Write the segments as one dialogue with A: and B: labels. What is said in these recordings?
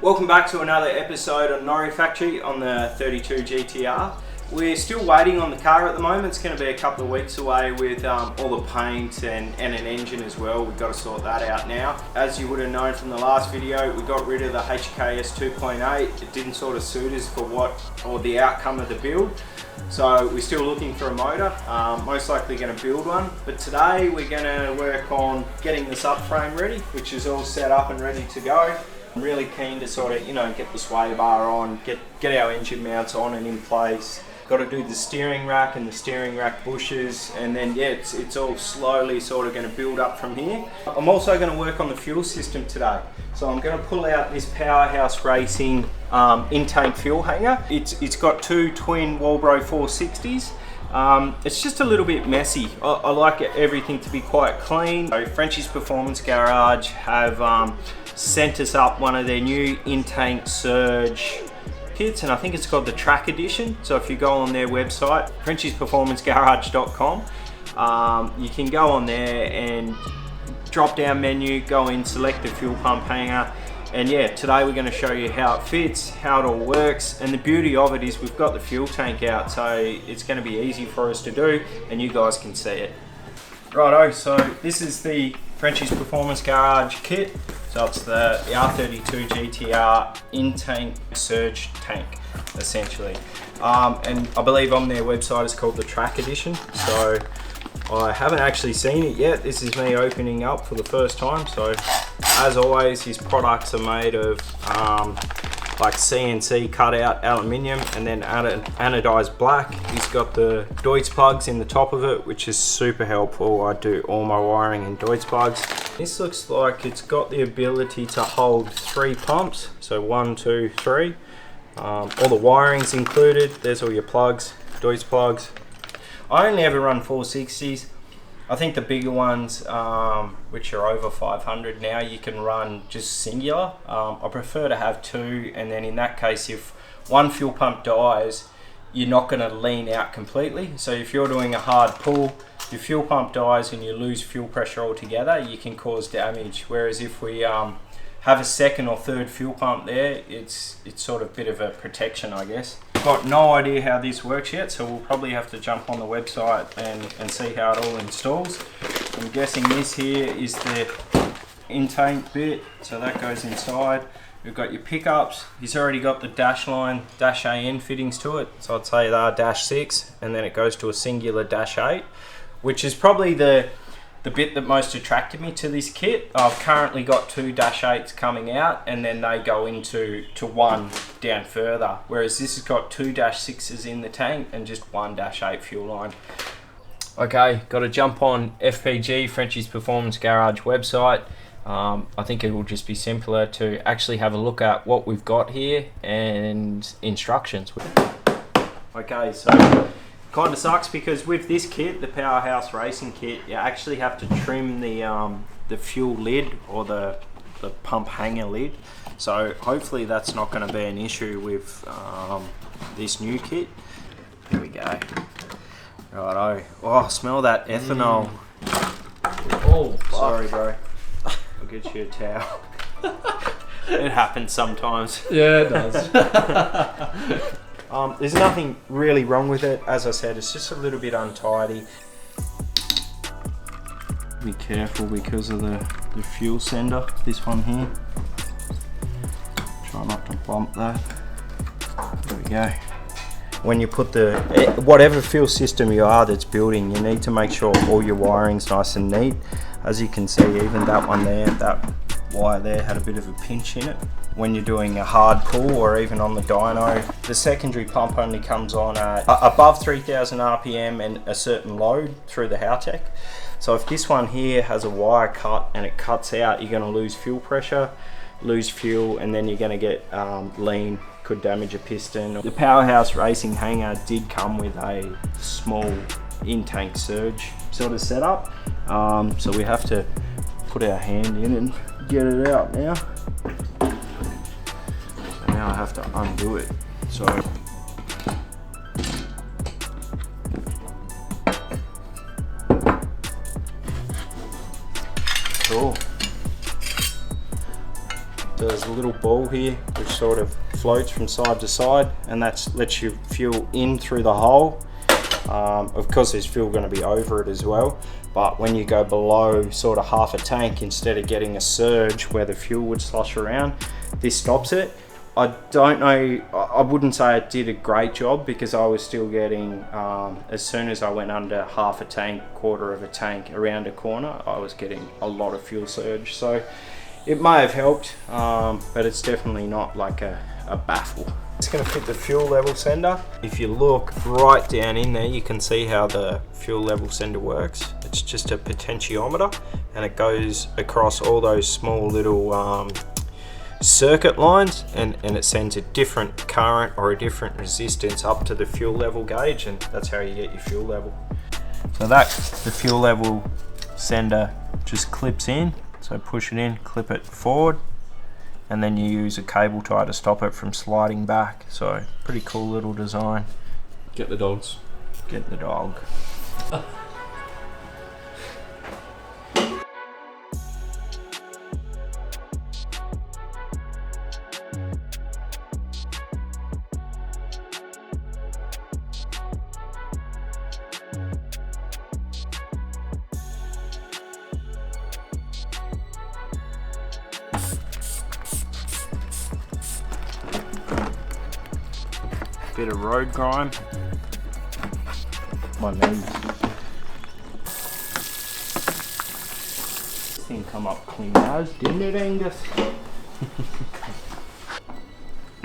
A: Welcome back to another episode on Norrie Factory on the 32 GTR. We're still waiting on the car at the moment. It's going to be a couple of weeks away with all the paint and an engine as well. We've got to sort that out now. As you would have known from the last video, we got rid of the HKS 2.8. It didn't sort of suit us for the outcome of the build. So we're still looking for a motor, most likely going to build one. But today we're going to work on getting the subframe ready, which is all set up and ready to go. I'm really keen to sort of, get the sway bar on, get our engine mounts on and in place. Got to do the steering rack and the steering rack bushes, and then it's all slowly sort of going to build up from here. I'm also going to work on the fuel system today. So I'm going to pull out this Powerhouse Racing in-tank fuel hanger. It's got two twin Walbro 460s. It's just a little bit messy. I like everything to be quite clean. So Frenchy's Performance Garage have sent us up one of their new in-tank surge kits, and I think it's called the Track Edition. So if you go on their website, FrenchysPerformanceGarage.com, you can go on there and drop down menu, go in, select the fuel pump hanger, and today we're going to show you how it fits, how it all works. And the beauty of it is we've got the fuel tank out, so it's going to be easy for us to do and you guys can see it. Righto, so this is the Frenchy's Performance Garage kit. So it's the R32 GTR in-tank surge tank, essentially. And I believe on their website it's called the Track Edition. So I haven't actually seen it yet. This is me opening up for the first time. So as always, his products are made of like CNC cut out aluminium and then anodized black. He's got the Deutz plugs in the top of it, which is super helpful. I do all my wiring in Deutz plugs. This looks like it's got the ability to hold 3 pumps. So 1, 2, 3. All the wiring's included. There's all your plugs, Deutz plugs. I only ever run 460s. I think the bigger ones, which are over 500 now, you can run just singular. I prefer to have 2, and then in that case, if one fuel pump dies, you're not going to lean out completely. So if you're doing a hard pull, your fuel pump dies and you lose fuel pressure altogether, you can cause damage. Whereas if we have a second or third fuel pump there, it's sort of a bit of a protection, I guess. Got no idea how this works yet, so we'll probably have to jump on the website and see how it all installs. I'm guessing this here is the in-tank bit, so that goes inside. We've got your pickups. He's already got the dash line, dash AN fittings to it, so I'd say they are dash 6, and then it goes to a singular dash 8, which is probably the bit that most attracted me to this kit. I've currently got 2 dash 8s coming out, and then they go into one down further, whereas this has got 2 dash 6s in the tank and just 1 dash 8 fuel line. Okay, got to jump on FPG, Frenchy's Performance Garage website. I think it will just be simpler to actually have a look at what we've got here and instructions. Okay, so kind of sucks because with this kit, the Powerhouse Racing kit, you actually have to trim the fuel lid or the pump hanger lid. So hopefully that's not going to be an issue with this new kit. Here we go. Righto. Oh, smell that ethanol. Oh, sorry, bro. I'll get you a towel. It happens sometimes.
B: Yeah, it does.
A: There's nothing really wrong with it. As I said, it's just a little bit untidy. Be careful because of the fuel sender, this one here. Try not to bump that. There we go. When you put whatever fuel system you are that's building, you need to make sure all your wiring's nice and neat. As you can see, even that one there, that wire there had a bit of a pinch in it. When you're doing a hard pull or even on the dyno, the secondary pump only comes on at above 3000 RPM and a certain load through the Howtech. So if this one here has a wire cut and it cuts out, you're going to lose fuel pressure, lose fuel, and then you're going to get lean, could damage a piston. The Powerhouse Racing hanger did come with a small in-tank surge sort of setup, so we have to put our hand in and get it out now. So now now I have to undo it. So cool. So there's a little ball here which sort of floats from side to side, and that lets you fuel in through the hole. Of course there's fuel going to be over it as well, but when you go below sort of half a tank, instead of getting a surge where the fuel would slosh around, this stops it. I don't know, I wouldn't say it did a great job, because I was still getting, as soon as I went under half a tank, quarter of a tank around a corner, I was getting a lot of fuel surge. So it may have helped, but it's definitely not like a baffle. It's going to fit the fuel level sender. If you look right down in there, you can see how the fuel level sender works. It's just a potentiometer, and it goes across all those small little circuit lines, and it sends a different current or a different resistance up to the fuel level gauge, and that's how you get your fuel level. So the fuel level sender just clips in, so push it in, clip it forward, and then you use a cable tie to stop it from sliding back. So pretty cool little design.
B: Get the dogs.
A: Get the dog. Bit of road grime. My knees. This thing come up clean as, didn't it, Angus?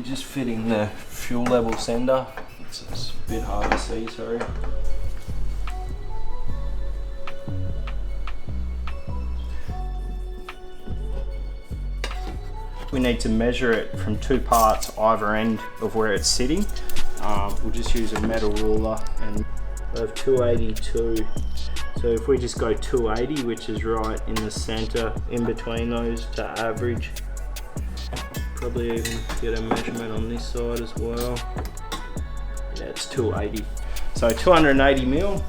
A: Just fitting the fuel level sender. It's a bit hard to see, sorry. We need to measure it from two parts either end of where it's sitting. We'll just use a metal ruler, and we have 282. So if we just go 280, which is right in the center in between those to average. Probably even get a measurement on this side as well. Yeah, it's 280. So 280 mil.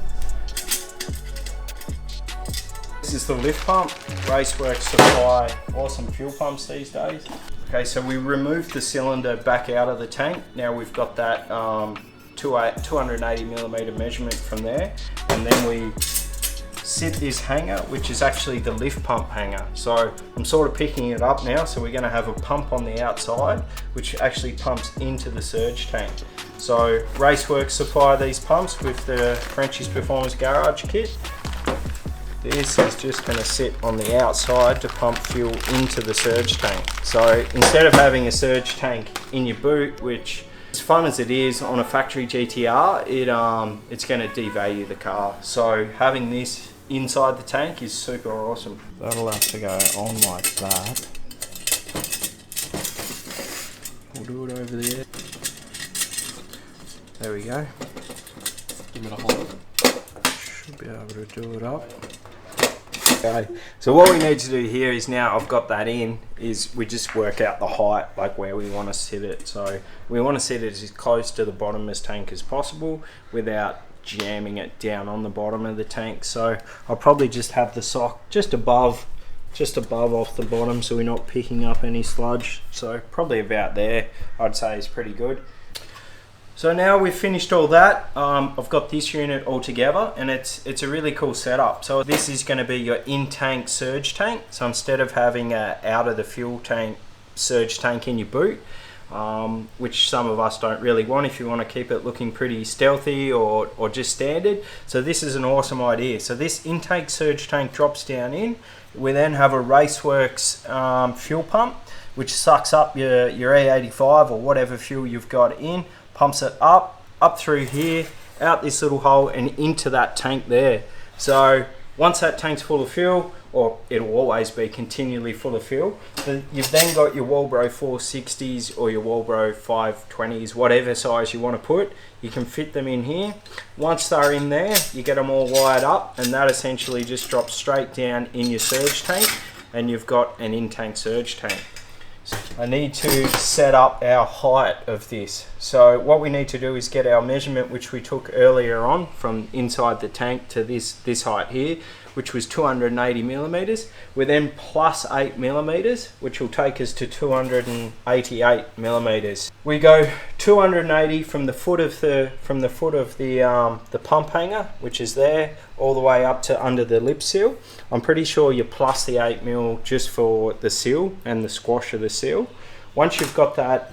A: This is the lift pump. Raceworks supply awesome fuel pumps these days. Okay, so we removed the cylinder back out of the tank. Now we've got that 280 millimeter measurement from there, and then we sit this hanger, which is actually the lift pump hanger. So I'm sort of picking it up now. So we're going to have a pump on the outside, which actually pumps into the surge tank. So Raceworks supply these pumps with the Frenchy's Performance Garage kit. This is just going to sit on the outside to pump fuel into the surge tank. So instead of having a surge tank in your boot, which as fun as it is on a factory GTR, it's going to devalue the car. So having this inside the tank is super awesome. That'll have to go on like that. We'll do it over there. There we go.
B: Give it a hold.
A: Should be able to do it up. Okay, so what we need to do here is, now I've got that in, is we just work out the height, like where we want to sit it. So we want to sit it as close to the bottom of the tank as possible without jamming it down on the bottom of the tank. So I'll probably just have the sock just above off the bottom, so we're not picking up any sludge. So probably about there, I'd say, is pretty good. So now we've finished all that, I've got this unit all together, and it's a really cool setup. So this is going to be your in-tank surge tank. So instead of having a out of the fuel tank surge tank in your boot, which some of us don't really want if you want to keep it looking pretty stealthy or just standard. So this is an awesome idea. So this intake surge tank drops down in. We then have a Raceworks fuel pump, which sucks up your E85 or whatever fuel you've got in, pumps it up through here, out this little hole and into that tank there. So once that tank's full of fuel, or it'll always be continually full of fuel, you've then got your Walbro 460s or your Walbro 520s, whatever size you want to put, you can fit them in here. Once they're in there, you get them all wired up, and that essentially just drops straight down in your surge tank, and you've got an in-tank surge tank. I need to set up our height of this. So what we need to do is get our measurement, which we took earlier on from inside the tank to this height here, which was 280 millimeters. We then plus 8 millimeters, which will take us to 288 millimeters. We go 280 from the foot of the pump hanger, which is there, all the way up to under the lip seal. I'm pretty sure you plus the 8 mil just for the seal and the squash of the seal. Once you've got that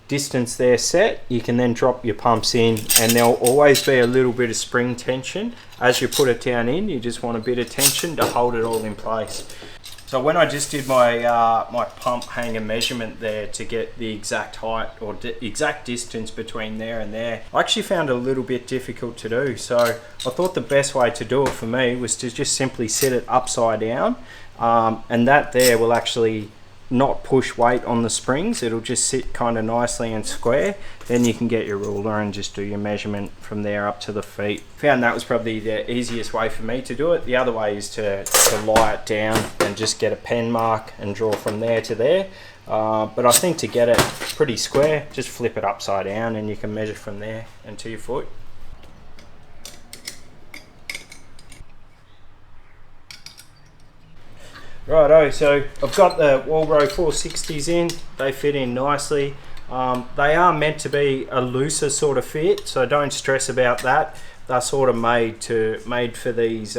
A: distance there set, you can then drop your pumps in, and there'll always be a little bit of spring tension as you put it down in. You just want a bit of tension to hold it all in place. So when I just did my my pump hanger measurement there to get the exact height or exact distance between there and there, I actually found it a little bit difficult to do. So I thought the best way to do it for me was to just simply set it upside down, and that there will actually not push weight on the springs. It'll just sit kind of nicely and square. Then you can get your ruler and just do your measurement from there up to the feet. Found that was probably the easiest way for me to do it. The other way is to lie it down and just get a pen mark and draw from there to there. But I think to get it pretty square, just flip it upside down and you can measure from there and to your foot. Righto, so I've got the Walbro 460s in. They fit in nicely. They are meant to be a looser sort of fit, so don't stress about that. They're sort of made for these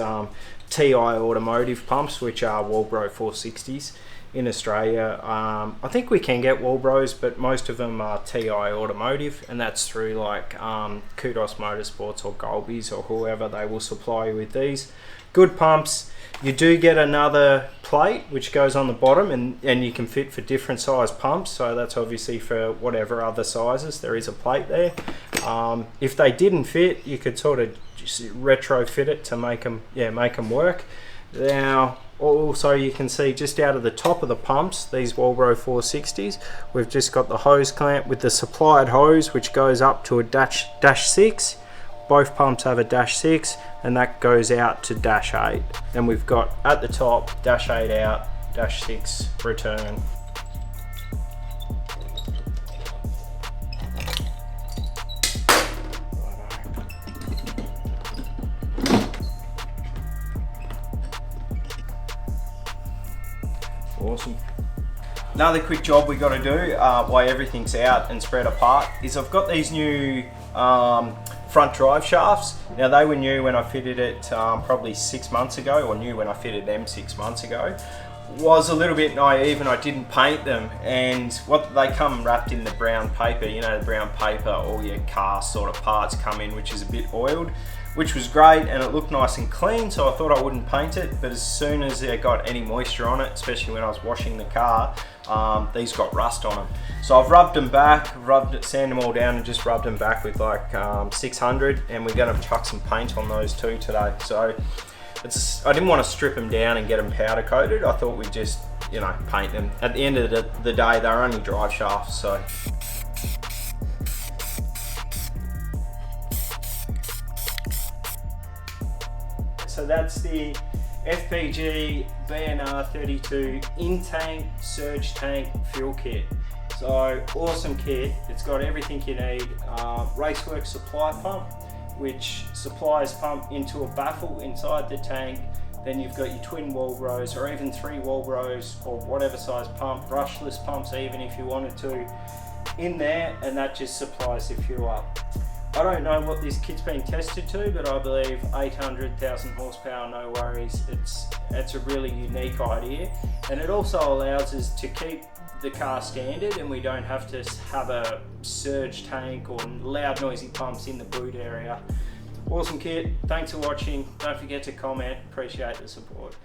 A: TI automotive pumps, which are Walbro 460s in Australia. I think we can get Walbros, but most of them are TI automotive, and that's through like Kudos Motorsports or Golby's or whoever. They will supply you with these good pumps. You do get another plate which goes on the bottom, and you can fit for different size pumps, so that's obviously for whatever other sizes. There is a plate there. If they didn't fit, you could sort of just retrofit it to make them work. Now also you can see just out of the top of the pumps, these Walbro 460s, we've just got the hose clamp with the supplied hose which goes up to a dash 6. Both pumps have a dash 6, and that goes out to dash 8. Then we've got at the top dash 8 out, dash 6 return. Awesome. Another quick job we got to do while everything's out and spread apart is I've got these new front drive shafts. Now they were new when I fitted it probably 6 months ago, or new when I fitted them 6 months ago. Was a little bit naive and I didn't paint them, and what they come wrapped in the brown paper, you know, the brown paper all your car sort of parts come in, which is a bit oiled, which was great and it looked nice and clean, so I thought I wouldn't paint it. But as soon as it got any moisture on it, especially when I was washing the car, these got rust on them. So I've rubbed them back, sanded them all down and just rubbed them back with like 600, and we're going to chuck some paint on those too today. So I didn't want to strip them down and get them powder coated. I thought we'd just, you know, paint them. At the end of the day, they're only drive shafts, so. So that's the FPG R32 in-tank surge tank fuel kit. So awesome kit. It's got everything you need. Racework supply pump, which supplies pump into a baffle inside the tank. Then you've got your twin Walbros or even 3 Walbros or whatever size pump, brushless pumps even if you wanted to, in there, and that just supplies the fuel up. I don't know what this kit's been tested to, but I believe 800,000 horsepower, no worries. It's a really unique idea, and it also allows us to keep the car standard, and we don't have to have a surge tank or loud noisy pumps in the boot area. Awesome kit. Thanks for watching. Don't forget to comment. Appreciate the support.